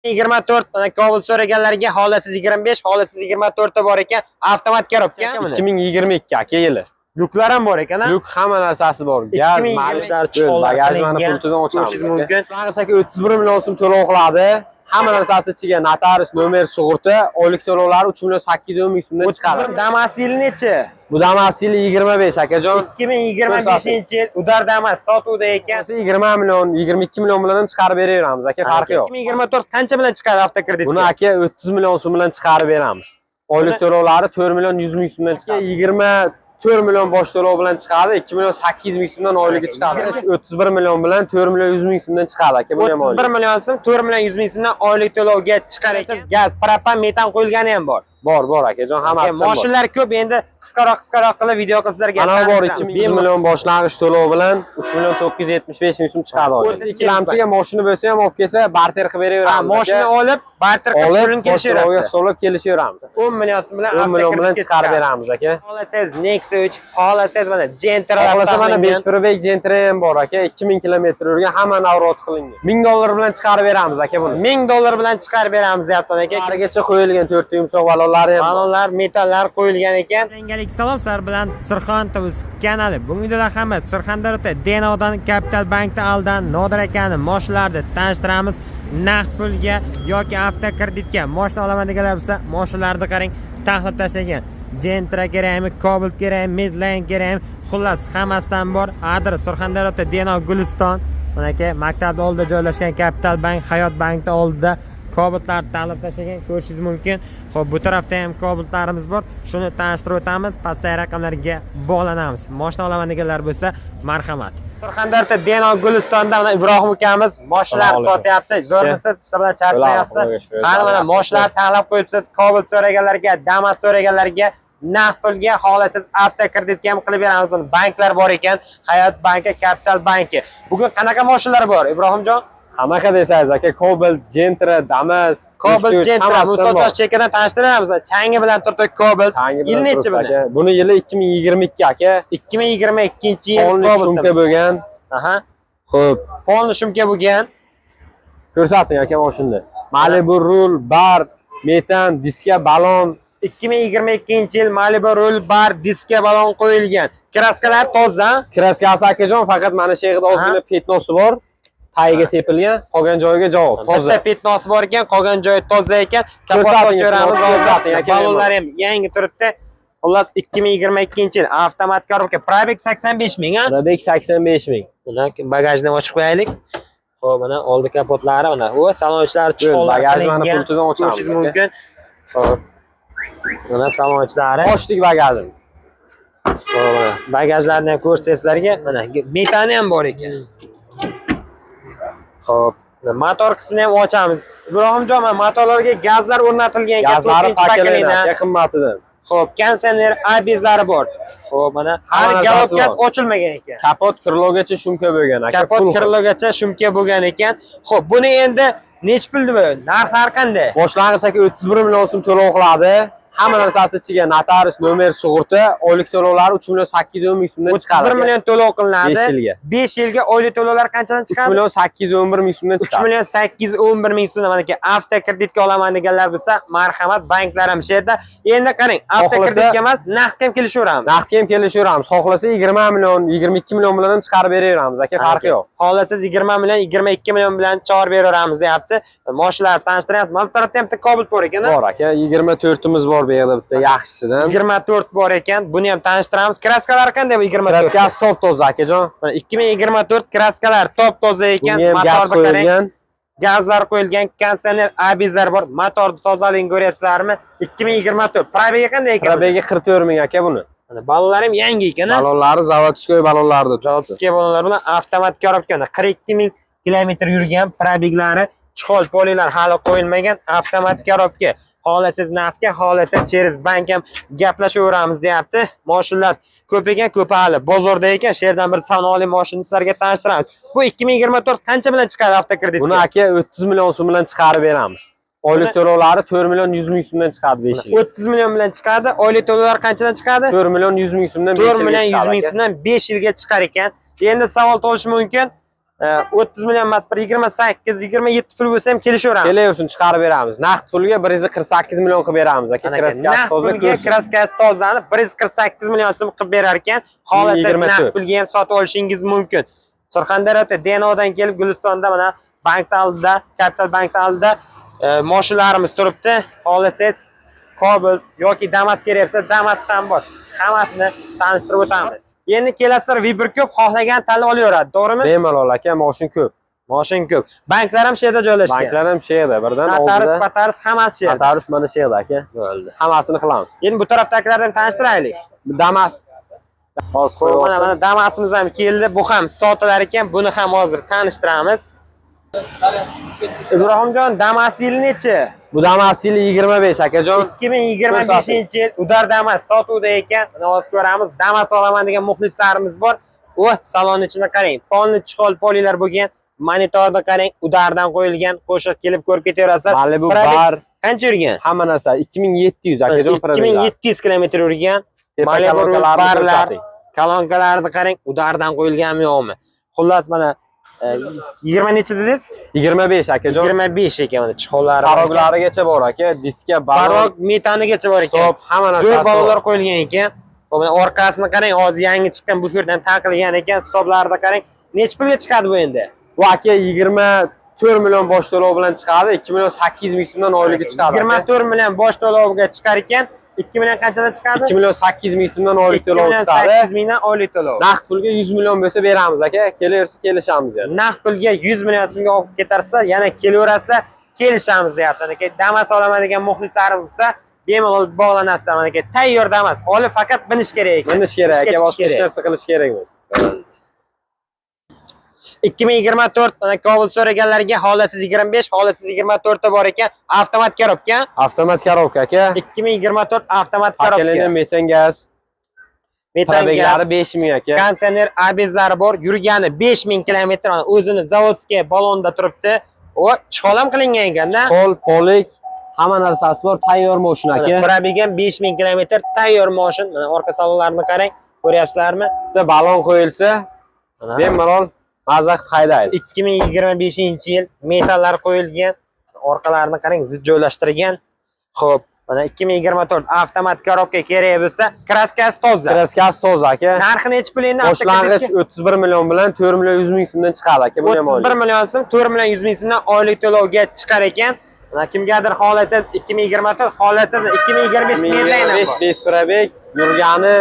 24 Cobalt so'raganlarga holasiz 25, holasiz 24 ta bor ekan, avtomat korobka. 2022 aka yili. Luklar ham bor ekan, Luk hamma narsasi bor. Gaz, marishlar, bagajlarni pultidan ochamiz mumkin. Aka 31 million so'm to'lov qiladi. Hamma narsasi ichiga notarius, nomer, sug'urta, oylik to'lovlari 3 million 810 ming so'mdan chiqadi. Damas yili necha? Bu Damas yili 25 akajon. 2025-yil udar Damas sotuvda ekan. 20 million, 22 million bilan ham chiqarib beraveramiz aka, farqi yo'q. 2024 qancha bilan chiqadi avtokredit? Buni aka 30 million so'm bilan chiqarib beramiz. Oylik to'lovlari 4 million 100 ming so'mdan chiqadi. 24 million bosh to'lov bilan chiqadi, 2 million 800 ming so'mdan oyligi chiqadi. 31 million bilan 4 million 100 ming so'mdan chiqadi aka. Bu ham 31 million so'm, 4 million 100 ming so'mdan oylik to'lovga chiqar ekan. Gaz, propan, metan qo'yilgani ham bor. Bor akajon, hammasi bor. Mashinalar ko'p, endi qisqaroq qilib video qilsizlarga. Ana bor 200 million boshlang'ich to'lov bilan 3 million 975 ming so'm chiqadi hozir. Ikkilamchiga mashina bo'lsa ham olib kelsa, barter qilib beraveramiz. Mashina olib, barter qilib pulini kelishaveramiz. Hisoblab kelishaveramiz. 10 million so'm bilan 10 million bilan chiqarib beramiz aka. Xohlasangiz Nexia 3, xohlasangiz mana Gentra, xohlasa mana Besfirabek Gentra ham bor aka. 2000 kilometr yurgan, hamma navrot qilingan. $1000 bilan chiqarib beramiz aka buni. $1000 bilan chiqarib beramiz deyapman aka. Harigacha qo'yilgan 4 ta yumshoq balonlari ham. Balonlar, metallar qo'yilgan ekan. Yangilik salom, sizlar bilan Sirxon TV kanali. Bugungi videoda hamma Surxondaryoda Denodan Capital Bankda aldan Nodir akani mashinalarni tanishtiramiz. Naqd pulga yoki avtokreditga mashina olaman deganlar bo'lsa, mashinalarni qarang, taxlab tashlagan. Gentra kerakmi, Cobalt kerakmi, Midland kerakmi, xullas hammasidan bor. Adres Surxondaryoda Deno Guliston. Mana aka maktab oldida joylashgan Capital Bank, Hayot Bankda oldida Cobaltlarni taxlab tashlagan, ko'rishingiz mumkin. Xo'p, bu tarafda ham Cobaltlarimiz bor. Shuni tanishtirib o'tamiz, pastdagi raqamlarga bog'lanamiz. Mashina olaman deganlar bo'lsa, marhamat. Surxondaryoda Deno Gulistonda mana Ibrohim ukamiz mashinalar sotyapti. Zo'rmisiz, ishlar bilan charchayapsiz. Qani mana mashinalar taxlab qo'yibsiz. Cobalt so'raganlarga, Damas so'raganlarga naqd pulga, xohlasangiz avtokreditga ham qilib beramiz. Banklar bor ekan, Hayot banki, Capital banki. Bugun qanaqa mashinalar bor, Ibrohimjon? Qanaqa desangiz aka, Cobalt, Gentra, Damas, Cobalt, Gentra, Mustafa chekadan tanishtiramiz. Changi bilan turibdi Cobalt. Yil nechi buni? Buni yili 2022 aka. 2022-yil Cobalt shumka bo'lgan. Aha. Xo'p, polni shumka bo'lgan. Ko'rsating aka mashinani. Malibu rul, bar, metan, diska, balon. 2022-yil Malibu rul, bar, diska, balon qo'yilgan. Kraskalar toza. Kraskasi akajon, faqat mana shu yerda ozgina petnosi bor. Tagiga sepilgan, qolgan joyiga javob. Toza petnosi bor ekan, qolgan joyi toza ekan. Kapot ochiramiz hozir. Balonlar ham yangi turibdi. Xullas 2022-yil avtomat korobka. Probeg 85 ming, ha? Probeg 85 ming. Mana bagajni ochib qo'yaylik. Xo'p, mana oldi kapotlari mana. O, salonchilar chiqoldi. Bagajlarni pultidan ochamiz mumkin. Xo'p. Mana salonchilari. Ochdik bagajni. Xo'p, bagajlarni ham ko'rsatesizlarga. Mana metani ham bor ekan. Xo'p, motor qismini ham ochamiz. Ibrohimjon, motorlarga gazlar o'rnatilgan ekan. Gazlari paklanadi, qimmatidan. Xo'p, kondisioner, abizlari bor. Xo'p, mana har galop gaz ochilmagan ekan. Kapot kirlogacha shumka bo'lgan aka. Kapot kirlogacha shumka bo'lgan ekan. Xo'p, buni endi nech pul bu? Narxlari qanday? Boshlang'ich aka 31 million so'm to'lov qiladi. Hamma narsasi ichiga notarius, nomer, sug'urta, oylik to'lovlari 3 million 810 ming so'mdan chiqadi. 1 million to'lov qilinadi. 5 yilga. 5 yilga oylik to'lovlar qanchadan chiqadi? 3 million 811 ming so'mdan chiqadi. 3 million 811 ming so'mdan. Mana aka avtokreditga olaman deganlar bo'lsa, marhamat, banklar ham shu yerda. Endi qarang, avtokreditga emas, naqdga ham kelishaveramiz. Naqdga ham kelishaveramiz. Xohlasa 20 million, 22 million bilan ham chiqarib beraveramiz aka, farqi yo'q. Xohlasangiz 20 million, 22 million bilan chiqarib beraveramiz deyapti. Mashinalar tanishtiramiz. Mana bu tarafda ham Cobalt bor ekan. Bor aka, 24 imiz bor bu yerda bitta yaxshisidan. 24 bor ekan. Buni ham tanishtiramiz. Kraskalari qanday bu 24? Kraskasi top toza akajon. 2024 kraskalar top toza ekan. Motorda qo'yilgan. Gazlar qo'yilgan, kondisioner, abizlar bor. Motorni tozaligini ko'ryapsizlarmi? 2024. Probegi qanday ekan? Probegi 44 ming aka buni. Mana balonlar ham yangi ekan. Balonlari zavodskiy balonlardir. Zavodskiy balonlar bilan avtomat korobka. 42 ming kilometr yurgan, probeglari, chihol polilar hali qo'yilmagan avtomat korobka. Xohlasangiz naqdga, xohlasangiz через bank ham gaplashaveramiz deyapti. Mashinalar ko'p ekan, ko'pi hali bozorda ekan. Shu yerdan bir sanoqli mashina sizlarga tanishtiramiz. Bu 2024 qancha bilan chiqadi avtokredit? Buni aka 30 million so'm bilan chiqarib beramiz. Oylik to'lovlari 4 million 100 ming so'mdan chiqadi 5 yil. 30 million bilan chiqadi. Oylik to'lovlar qanchadan chiqadi? 4 million 100 ming so'mdan 5 yilga chiqadi. 4 million 100 ming so'mdan 5 yilga chiqar ekan. Endi savol tug'ilishi mumkin. 30 million emas, bir 28, 27 pul bo'lsa ham kelishaveramiz. Kelaversin, chiqarib beramiz. Naqd pulga 148 million qilib beramiz aka. Kraskasi toza ko'rsin. Kraskasi tozani 148 million so'm qilib berar ekan. Xohlasangiz naqd pulga ham sotib olishingiz mumkin. Surxondaryoda Denodan kelib Gulistonda mana bankda oldida, Kapital bankda oldida mashinalarimiz turibdi. Xohlasangiz Cobalt yoki Damas keraksa, Damas ham bor. Hammasini tanishtirib o'tamiz. Endi kelasizlar Viber ko'p, xohlagan tanlab olaveradi, to'g'rimi? Bemalol aka, mashin ko'p. Mashin ko'p. Banklar ham shu yerda joylashgan. Banklar ham shu yerda, birdan oldida. Pataris hammasi shu yerda. Pataris mana shu yerda aka. Bo'ldi. Hammasini qilamiz. Endi bu tarafdagilarni tanishtiraylik. Damas. Hozir qo'yib mana Damasimiz ham keldi. Bu ham sotilar ekan. Buni ham hozir tanishtiramiz. Ibrohimjon, Damas yili nechi? Bu Damas yili 25 akajon. 2025-yil Udar Damas sotuvda ekan. Mana hozir ko'ramiz. Damas olaman degan muxlislarimiz bor. O, salon ichini qarang. Polni chiqol polilar bo'lgan. Monitorni qarang, Udardan qo'yilgan. Qo'shiq kelib ko'rib ketaverasizlar. Malibu bar. Qancha yurgan? Hamma narsa 2700 akajon. 2700 kilometr yurgan. Malibu barlar, kolonkalarni qarang, Udardan qo'yilganmi yo'qmi? Xullas mana 20 necha dedingiz? 25 akajon. 25 ekan mana chiqollari. Paroglarigacha bor aka, diska, parog metanigacha bor ekan. Stop, hamma narsa. Zo'r balolar qo'yilgan ekan. Mana orqasini qarang, hozir yangi chiqqan buferdan taqilgan ekan. Stoplarni qarang. Necha pulga chiqadi bu endi? Bu aka 24 million bosh to'lov bilan chiqadi, 2 million 800 ming so'mdan oyligi chiqadi. 24 million bosh to'loviga chiqar ekan. 2 million qanchadan chiqadi? 2 million 800 ming so'mdan oylik to'lov chiqadi. 800 mingdan oylik to'lov. Naqd pulga 100 million bo'lsa beramiz aka. Kelaversa kelishamiz yani. Naqd pulga 100 million so'mga olib ketarsizlar, yana kelaverasizlar, kelishamiz deyapti. Aka, Damas olaman degan muxlislarimiz esa bemalol bog'lanasizlar. Mana aka, tayyor Damas. Olib faqat binish kerak ekan. Binish kerak aka, boshqa hech narsa qilish kerak emas. 2024 mana Cobalt so'raganlarga holasiz 25, holasiz 24 ta bor ekan. Avtomat korobka. Avtomat korobka aka. 2024 avtomat korobka. Pakelangan metan gaz. Metan gaz 5000 aka. Kondisioner abezlari bor. Yurgani 5000 kilometr. O'zini zavodskiy balonda turibdi. O, chiqolam qilingan ekanda. Qo'l, polik, hamma narsasi bor, tayyor mashina aka. Probegam 5000 kilometr tayyor mashina. Mana orqa salonlarini qarang, ko'ryapsizlarmi? Bitta balon qo'yilsa, bemalol mazza qilib haydaydi. 2025-yil metallar qo'yilgan. Orqalarini qarang, zid joylashtirgan. Xo'p, mana 2024 avtomat korobka kerak bo'lsa, kraskasi toza. Kraskasi toza aka. Narxi necha pul endi? Boshlang'ich 31 million bilan 4 million 100 ming so'mdan chiqadi aka. Bu ham 31 million so'm, 4 million 100 ming so'mdan oylik to'lovga chiqar ekan. Mana kimgadir xohlasangiz 2024, xohlasangiz 2025 berlayman. 5 Besprabek yurgani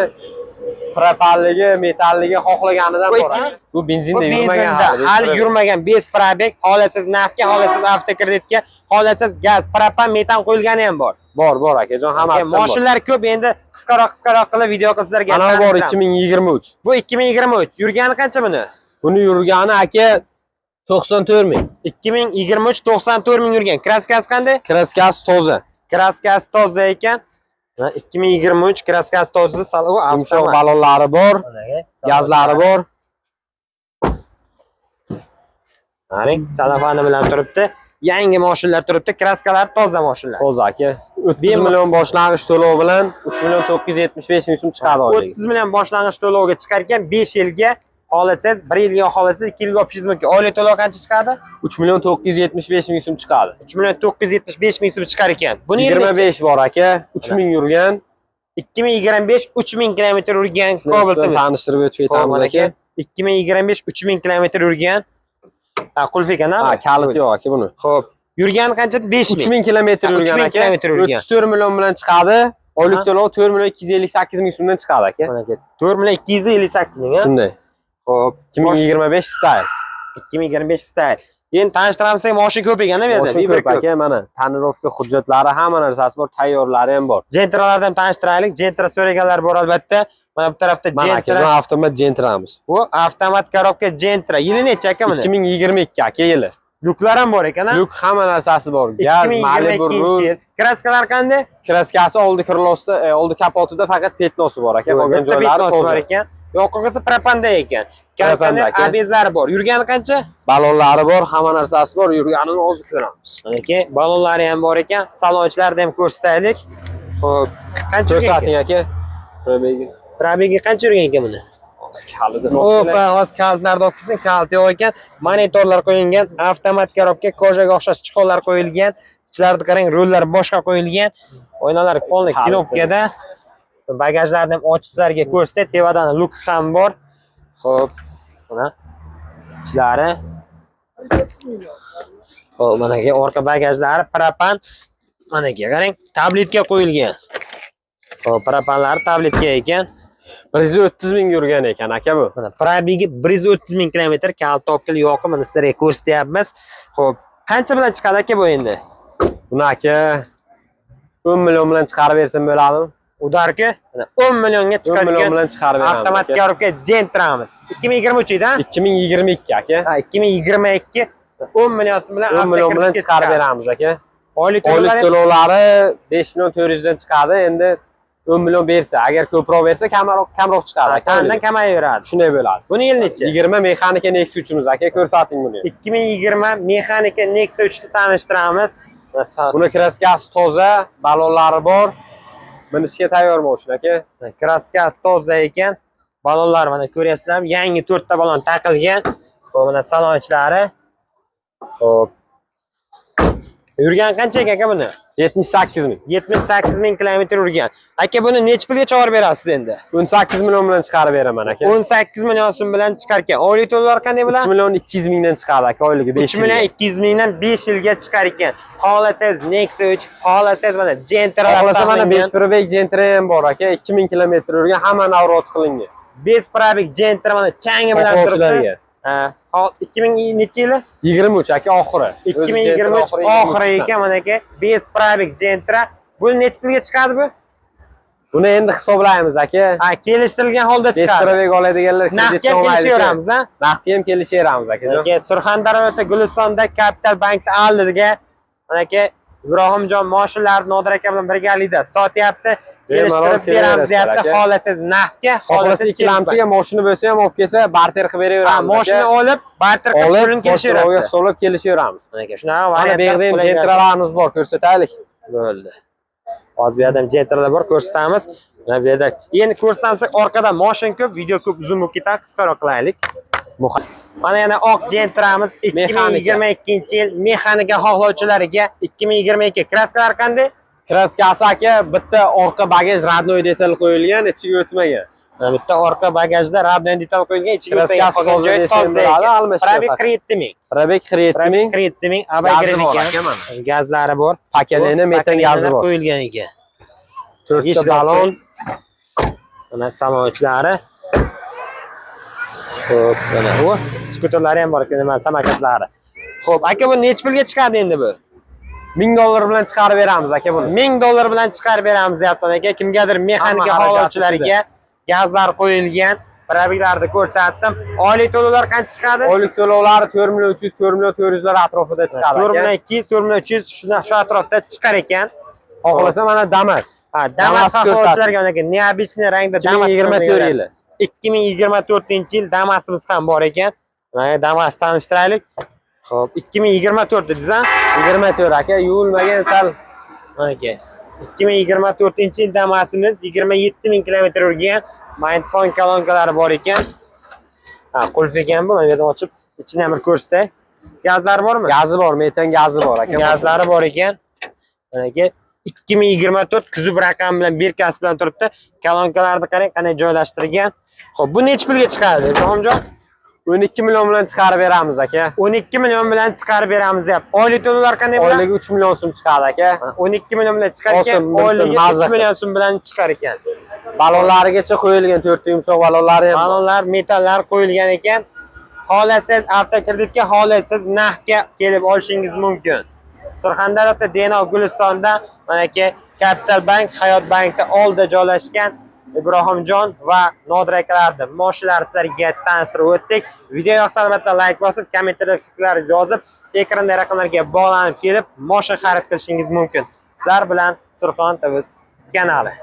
propalligi, metalligi xohlaganidan bor. Bu benzinda yurmagan hali yurmagan Besprabek, xohlasangiz naftga, xohlasangiz avtokreditga, xohlasangiz gaz, propan, metan qo'yilgani ham bor. Bor akajon, hammasi bor. Mashinalar ko'p, endi qisqaroq qilib video qilib sizlarga. Mana bor 2023. Bu 2023. Yurgani qancha buni? Buni yurgani aka 94 ming. 2023 94 ming yurgan. Kraskasi qanday? Kraskasi toza. Kraskasi toza ekan. 2023 kraskasi toza, yumshoq balonlari bor, gazlari bor. Qarang, salafani bilan turibdi. Yangi mashinalar turibdi, kraskalar toza mashinalar. Toza aka. 30 million boshlang'ich to'lov bilan 3 million 975 ming so'm chiqadi oylik. 30 million boshlang'ich to'lovga chiqar ekan, 5 yilga xohlasangiz, 1 yilga xohlasangiz, 2 yilga opishingiz mumkin. Oylik to'lov qancha chiqadi? 3 million 975 ming so'm chiqadi. 3 million 975 ming so'm chiqar ekan. Buni 25 bor aka, 3000 yurgan. 2025 3000 kilometr yurgan Cobaltimiz. Tanishtirib o'tib ketamiz aka. 2025 3000 kilometr yurgan. Qulf ekan a? Ha, kalit yo'q aka buni. Xo'p. Yurgani qancha? 5000. 3000 kilometr yurgan aka. 34 million bilan chiqadi. Oylik to'lov 4 million 258 ming so'mdan chiqadi aka. Mana aka. 4 million 258 ming a? Shunday. Xo'p, 2025 style. 2025 style. Endi tanishtiramiz, mashina ko'p ekan-da bu yerda. Mashina ko'p aka, mana tonirovka hujjatlari, hamma narsasi bor, tayyorlari ham bor. Gentralardan ham tanishtiraylik. Gentra so'raganlar bor albatta. Mana bu tarafda Gentra. Mana avtomat Gentramiz. Bu avtomat korobka Gentra. Yili necha aka buni? 2022 aka yili. Luklar ham bor ekan-a? Luk hamma narsasi bor. Gaz, Malibu rul. Kraskalar qanday? Kraskasi oldi krilosida, oldi kapotida faqat petnosi bor aka. Qolgan joylari toza ekan. Yoqilg'isi propanda ekan. Kondisioner abezlari bor. Yurgani qancha? Balonlari bor, hamma narsasi bor. Yurganini hozir ko'ramiz. Aka, balonlari ham bor ekan. Salonchilarni ham ko'rsataylik. Xo'p, qancha ko'rsating aka? Probegi qancha yurgan ekan buni? Opa, hozir kaltlarni olib kelsin, kalt yo'q ekan. Monitorlar qo'yilgan, avtomat korobka, kojaga o'xshash chiqonlar qo'yilgan. Ichlarida qarang, rullar boshqa qo'yilgan. Oynalar polniy knopkada. Bagajlarni ham ochishlarga ko'rsatdi. Tevadan luk ham bor. Xo'p, mana ichlari. Xo'p, mana orqa bagajlari propan. Mana qarang, tabletga qo'yilgan. Xo'p, propanlar tabletga ekan. 130 ming yurgan ekan aka bu. Mana probegi 130 ming kilometr, kalt topkil yoqib, mana sizlarga ko'rsatyapmiz. Xo'p, qancha bilan chiqadi aka bu endi? Buni aka 10 million bilan chiqarib bersam bo'ladimi? Udarki, 10 millionga 10 million bilan chiqadigan chiqarib beramiz. avtomat korobka Gentra'miz. 2023 yida? 2022 aka. Ha, 2022 10 million bilan 10 million bilan chiqarib beramiz aka. Oylik Oylik to'lovlari 5 million 400 dan chiqadi. Endi 10 million bersa, agar ko'proq bersa kamroq chiqadi aka. Qandan kamayaveradi. Shunday bo'ladi. Buni yil necha? 20 mexanika Nexus 3'imiz aka, ko'rsating buni. 2020 mexanika Nexus 3 ni tanishtiramiz. Buni kraskasi toza, balonlari bor. Minishga tayyor moshina aka. Kraskasi toza ekan. Balonlar mana ko'ryapsizlar, yangi 4 ta balon taqilgan. Bu mana salon ichlari. Xo'p. Yurgan qancha aka buni? 78 ming. 78 ming kilometr yurgan. Aka buni necha pulga chiqarib berasiz endi? 18 million bilan chiqarib beraman aka. 18 million so'm bilan chiqarkan. Oylik to'lovlar qanday 3 bo'ladi? million 200 mingdan chiqadi aka oyligi 5 3 million 200 mingdan 5 yilga chiqar ekan. Xohlasangiz Nexus 3, xohlasangiz mana Gentra'lar. Xohlasa mana Besprobek Gentra ham bor aka. 2000 kilometr yurgan, hamma navrat qilingan. Besprobek Gentra mana changi bilan turibdi. Ha, 2000 necha yili? 23 aka oxiri. 2023 oxiri ekan mana aka. Besprobek Gentra. Bu necha pulga chiqadi bu? Buni endi hisoblaymiz aka. Ha, kelishtirilgan holda chiqadi. Besprobek oladiganlar Naqdga kelishaveramiz, ha? Naqdga ham kelishaveramiz akajon. Aka, Surxondaryoda Gulistonda Capital Bankda oldiga mana aka Ibrohimjon moshinlarni Nodir aka bilan birgalikda sotyapti. Kelishtirib beramiz deyapti. Xohlasangiz naqdga, xohlasa ikkilamchiga mashina bo'lsa ham olib kelsa, barter qilib beraveramiz. Ha, mashina olib, barter qilib pulini kelishaveramiz. Hisoblab kelishaveramiz. Aka, shunaqa Mana bu yerda ham Gentralarimiz bor, ko'rsataylik. Bo'ldi. Hozir bu yerda ham Gentralar bor, ko'rsatamiz. Mana bu yerda endi ko'rsatsak orqada mashina ko'p, video ko'p uzun bo'lib ketadi, qisqaroq qilaylik. Mana yana oq Gentra'miz 2022-yil mexanika xohlovchilariga 2022 kraskalar qanday? Kraskasi aka bitta orqa bagaj radnoy detal qo'yilgan, ichiga o'tmagan. Bitta orqa bagajda radnoy detal qo'yilgan, ichiga kraskasi toza desam bo'ladi, almashtirib. Probek 47 ming. Probek 47 ming. 47 ming. Abay ekan. Gazlari bor. Pakalini metan gazi bor. Qo'yilgan ekan. 4 ta balon. Mana salon ichlari. Xo'p, mana bu skuterlari ham bor ekan, mana samokatlar. Xo'p, aka bu necha pulga chiqadi endi bu? $1000 bilan chiqarib beramiz aka buni. $1000 bilan chiqarib beramiz deyapman aka. Kimgadir mexanika xohlovchilariga gazlar qo'yilgan, probeklarni ko'rsatdim. Oylik to'lovlar qancha chiqadi? Oylik to'lovlari 4 million 400 lar atrofida chiqadi aka. 4 million 200, 4 million 300 shu atrofda chiqar ekan. Xohlasa mana Damas. Ha, Damas xohlovchilarga mana neobычный rangda Damas 2024 yili. 2024-yil Damasimiz ham bor ekan. Mana Damas tanishtiraylik. Xo'p, 2024 dedingiz, ha? 24 aka, yuvilmagan sal. Mana aka. 2024-yil Damasimiz 27 ming kilometr yurgan. Mindphone kolonkalari bor ekan. Ha, qulf ekan bu. Mana bu yerdan ochib, ichini ham ko'rsatay. Gazlari bormi? Gazi bor, metan gazi bor aka. Gazlari bor ekan. Mana aka 2024 kuzov raqam bilan berkasi bilan turibdi. Kolonkalarni qarang, qanday joylashtirgan. Xo'p, bu necha pulga chiqadi, Ibrohimjon? 12 million bilan chiqarib beramiz aka. 12 million bilan chiqarib beramiz deyapti. Oylik to'lovlar qanday bo'ladi? Oyligi 3 million so'm chiqadi aka. 12 million bilan chiqar ekan, oyligi 3 million so'm bilan chiqar ekan. Balonlarigacha qo'yilgan, 4 ta yumshoq balonlari ham. Balonlar, metallar qo'yilgan ekan. Xohlasangiz avtokreditga, xohlasangiz naqdga kelib olishingiz mumkin. Surxondaryoda Denov Gulistonda mana aka Capital Bank, Hayot Bankda oldida joylashgan Ibrohimjon va Nodir akalarni moshinalari sizlarga tanishtirib o'tdik. Video yoqsa albatta like bosib, kommentariyada fikrlaringizni yozib, ekranda raqamlarga bog'lanib kelib, moshin xarid qilishingiz mumkin. Sizlar bilan Surxon TV kanali.